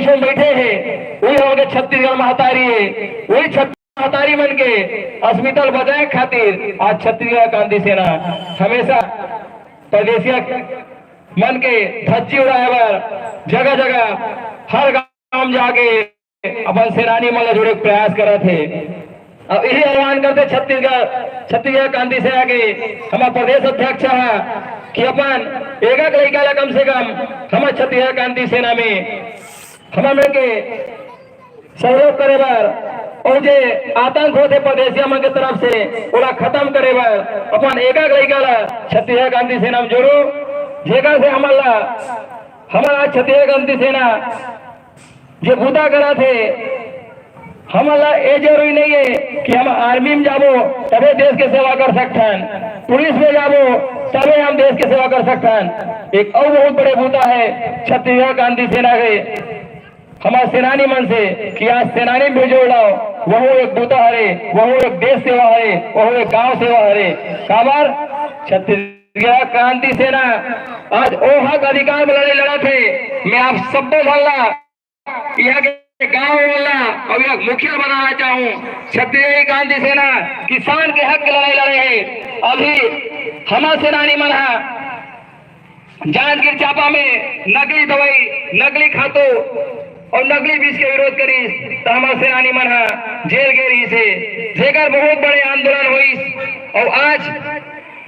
बीच में बैठे हैं वही हमारे छत्तीसगढ़ महतारी है, वही छत्तीसगढ़ महतारी मन के अस्मिता बजाय खातिर आज छत्तीसगढ़ क्रांति सेना हमेशा प्रदेशिया मन के धज्जी उड़ाए बर जगह जगह हर गांव जाके अपन सेनानी मन जुड़े प्रयास करे थे। अब यही आह्वान करते छत्तीसगढ़ क्रांति सेना के हमारा प्रदेश अध्यक्ष है कि अपन एक लड़का ला कम से कम हमारे छत्तीसगढ़ क्रांति सेना में हमारे के सहयोग करे बर और जे आतंक होते प्रदेशिया मन के तरफ से ओला खत्म करे बर अपन एक लड़का ला छत्तीसगढ़ क्रांति सेना में जोड़ो, जेकर से हमारा छत्तीसगढ़ क्रांति सेना जो बूता करा थे हमारा ये जरूरी नहीं है कि हम आर्मी में जाबो तबे देश के सेवा कर सकथन, पुलिस में जाबो तबे हम देश के सेवा कर सकथन। एक और बहुत बड़े बूता है छत्तीसगढ़ क्रांति सेना के हमारे सेनानी मन से कि आज सेनानी भी जोड़ लाओ, वह एक बूता हरे, वह एक देश सेवा हरे, वह एक गांव सेवा हरे। काबर छत्तीसगढ़ क्रांति सेना आज ओ हक अधिकार में लड़ाई लड़ा थे। मैं आप सबको भल्ला यहाँ के गांव वाला और यहाँ मुखिया बनाना चाहूँ। छत्तीसगढ़ क्रांति सेना किसान के हक की लड़ाई लड़े हैं। अभी हमारा सेनानी मन है जांजगीर चांपा में नकली दवाई, नकली खातों और नकली बीज के विरोध करी तो हमारा सेनानी मन जेल गेरी से जेकर बहुत बड़े आंदोलन हुई। और आज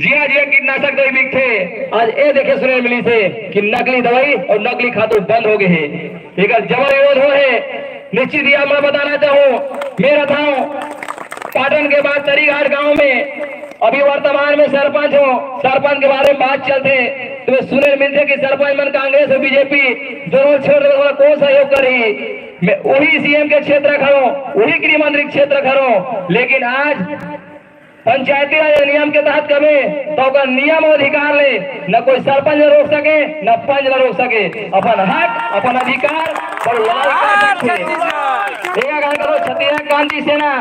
जिया जिया कीटनाशक दवाई बिकते आज ये देखे सुने मिली से कि नकली दवाई और नकली खातों बंद हो गए हैं। एक जबर विरोध हो है निश्चित ही मैं बताना चाहूँ। मेरा था पाटन के बाद तरीघाट गांव में अभी वर्तमान में सरपंच हो, सरपंच के बारे में बात चलते तो सुने मिलते कि सरपंच मन कांग्रेस और बीजेपी दोनों क्षेत्र कौन सहयोग करी। मैं वही सीएम के क्षेत्र खड़ो, वही गृह मंत्री क्षेत्र खड़ो, लेकिन आज पंचायती राज नियम के तहत कभी तो नियम अधिकार ले न कोई सरपंच न रोक सके न पंच न रोक सके। अपन हक अपन अधिकार छत्तीसगढ़ क्रांति सेना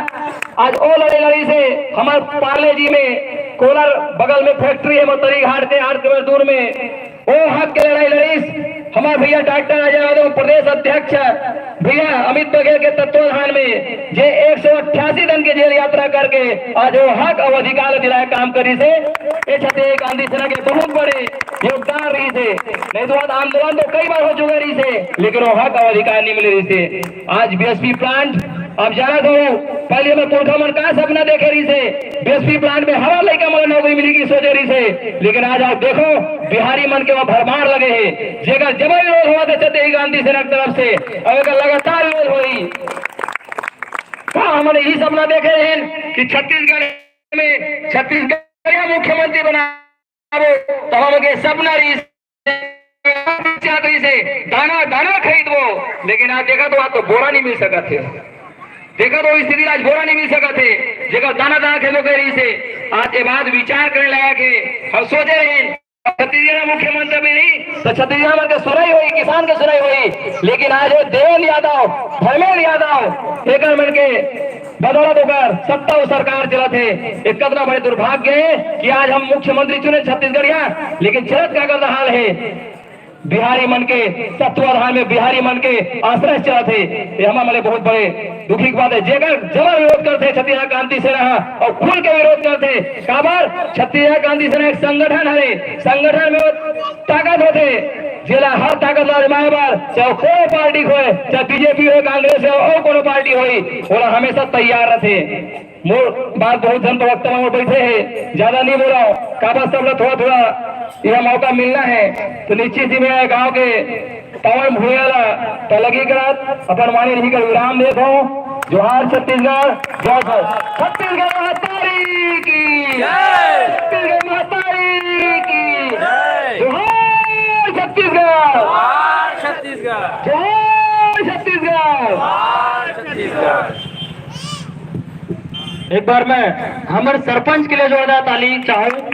आज ओ लड़ी से हमारे पार्ले जी में कोलर बगल में फैक्ट्री है तरीघाट के 8 किलोमीटर दूर में ओ हक के लड़ाई लड़ी। हमारे भैया डॉक्टर अजय यादव प्रदेश अध्यक्ष भैया अमित बघेल के तत्वाधान में जे 188 दिन के जेल यात्रा करके आज वो हक और अधिकार दिलाए काम करी से ये छत्तीसगढ़ क्रांति सेना के बहुत बड़े योगदान रही से। नहीं तो आंदोलन तो कई बार हो चुका रही से लेकिन वो हक और अधिकार नहीं मिले रही से। आज बीएसपी प्लांट अब जाना तो पहले मैं पुरखा मन का सपना देखे रही से बीएसपी प्लांट में हवा लड़का मन नौकरी मिलेगी सोचे रही से, लेकिन आज आप देखो बिहारी मन के वहां भरमार लगे है जेकर जब विरोध हुआ था छत्तीसगढ़ क्रांति सेना की तरफ से और लगातार विरोध हुई। हमने यही सपना देखे हैं कि छत्तीसगढ़ में छत्तीसगढ़ मुख्यमंत्री बना तो हम सपना रही से दाना दाना खरीद वो, लेकिन आज देखा तो आज तो बोरा नहीं मिल सका थे। देखा तो स्थिति आज बोरा नहीं मिल सका थे जेकर दाना दाना खेलो कह रही से। आज ये बात विचार करने लायक है। हम सोचे रहे छत्तीसगढ़ मुख्यमंत्री भी नहीं तो छत्तीसगढ़ के सुनाई हुई, किसान के सुनाई हुई, लेकिन आज देवेंद्र यादव धर्मेंद्र यादव एक मन के बदौलत होकर सत्ता और सरकार चला थे। एक कितना बड़े दुर्भाग्य है कि आज हम मुख्यमंत्री चुने छत्तीसगढ़, लेकिन चलत का कर हाल है बिहारी मन के तत्वाधान में बिहारी मन के आश्रय चला थे। ये हमारे बहुत बड़े दुखी की बात है। जेकर जबर विरोध करते छत्तीसगढ़ क्रांति सेना और खुल के विरोध करते काबर छत्तीसगढ़ क्रांति सेना एक संगठन है, संगठन में ताकत होते जिला हर ताकत आजमाए बार चाहे कोई पार्टी हो चाहे बीजेपी हो कांग्रेस हो और कोनो पार्टी हो वो हमेशा तैयार रहते। मोर बात बहुत जन वक्त में बैठे है ज्यादा नहीं बोला काबा सब लोग थोड़ा थोड़ा यह मौका मिलना है तो निश्चित ही मैं गांव के पवन भूला तो लगी कर अपन वाणी नहीं कर विराम देखो। जोहार छत्तीसगढ़, जय छत्तीसगढ़ महतारी की, छत्तीसगढ़ महतारी की, जोहार छत्तीसगढ़, छत्तीसगढ़, जय छत्तीसगढ़, छत्तीसगढ़। एक बार मैं हमारे सरपंच के लिए जोरदार ताली चाहूँ।